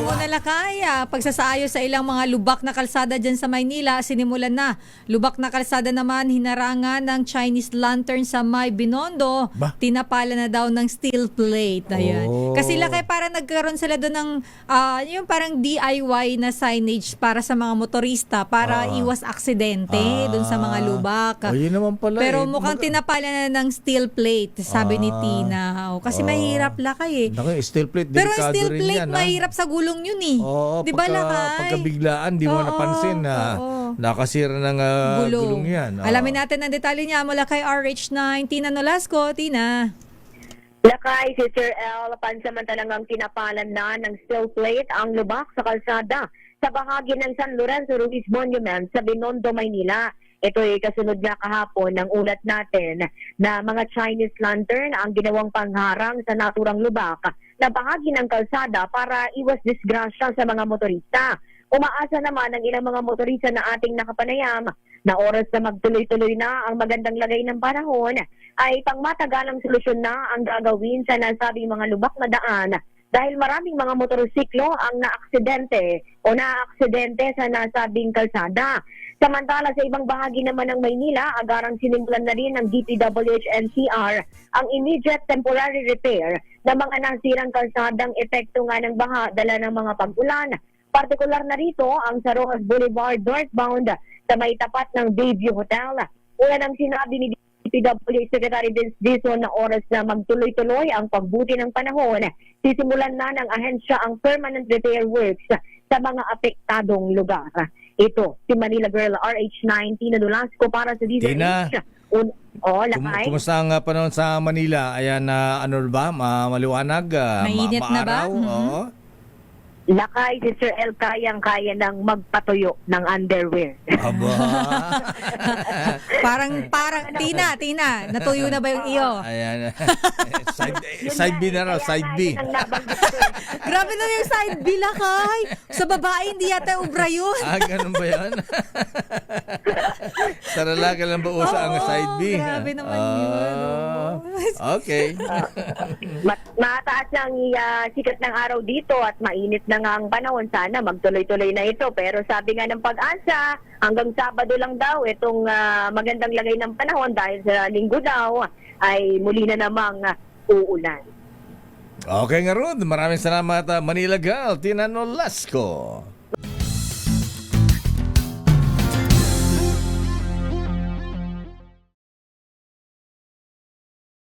Alam mo na Lakay, pagsasaayos sa ilang mga lubak na kalsada dyan sa Maynila, sinimulan na. Lubak na kalsada naman, hinarangan ng Chinese lantern sa May Binondo. Ba? Tinapala na daw ng steel plate. Ayan. Oh. Kasi Lakay, parang nagkaroon sila doon ng yung parang DIY na signage para sa mga motorista para iwas aksidente doon sa mga lubak. Oh, yun naman pala. Pero mukhang tinapala na ng steel plate, sabi ni Tina. Kasi mahirap Lakay eh. Naku, steel plate, Pero delikado steel rin plate, yan. mahirap sa gulong yun eh. Oo, Di ba Lakay? pagkabiglaan, di mo Oo, napansin na oo. nakasira ng gulong yan. Oo. Alamin natin ang detalye niya mula kay RH9. Tina Nolasco. Tina. Lakay, si Sir L, pansamantalang tinapalan na ng steel plate ang lubak sa kalsada sa bahagi ng San Lorenzo Ruiz Monument sa Binondo, Maynila. Ito ay kasunod nga kahapon ng ulat natin na mga Chinese lantern ang ginawang pangharang sa naturang lubak na bahagi ng kalsada para iwas disgrasya sa mga motorista. Umaasa naman ang ilang mga motorista na ating nakapanayam na oras na magtuloy-tuloy na ang magandang lagay ng panahon ay pangmatagalang solusyon na ang gagawin sa nasabing mga lubak na daan dahil maraming mga motorsiklo ang naaksidente o naaaksidente sa nasabing kalsada. Samantala sa ibang bahagi naman ng Maynila, agarang sinimulan na rin ng DPWH-NCR ang immediate temporary repair ng mga nasirang kalsadang epekto nga ng baha dala ng mga pag-ulan. Partikular na rito ang sa Rojas Boulevard northbound sa may tapat ng Bayview Hotel. Una nang sinabi ni DPWH Secretary Vince Dizon na oras na magtuloy-tuloy ang pagbuti ng panahon, sisimulan na ng ahensya ang permanent repair works sa mga apektadong lugar. Ito, si Manila Girl RH9, Tina Nolasco para sa DZH. Tina. Lakay. Kumusta ang panahon sa Manila? Ayan, ano ba? Maliwanag? Mainit na ba? Maaraw? Oo. Lakay, si Sir L, kayang-kaya ng magpatuyo ng underwear. Aba. Parang, Tina, natuyo na ba yung iyo? Ayan. side B na raw, side B. Grabe na yung side B Lakay. Sa babae, hindi yata ubra yun. Ganun ba yan? Sa lalaki lang ba uso ang side B? Grabe naman yun. Okay. Mataas na ang sikat ng araw dito at mainit na nga ang panahon. Sana magtuloy-tuloy na ito. Pero sabi nga ng Pag-asa, hanggang Sabado lang daw itong magandang lagay ng panahon dahil sa Linggo daw ay muli na namang uulan. Okay nga Rod, maraming salamat Manila Girl, Tina Nolasco.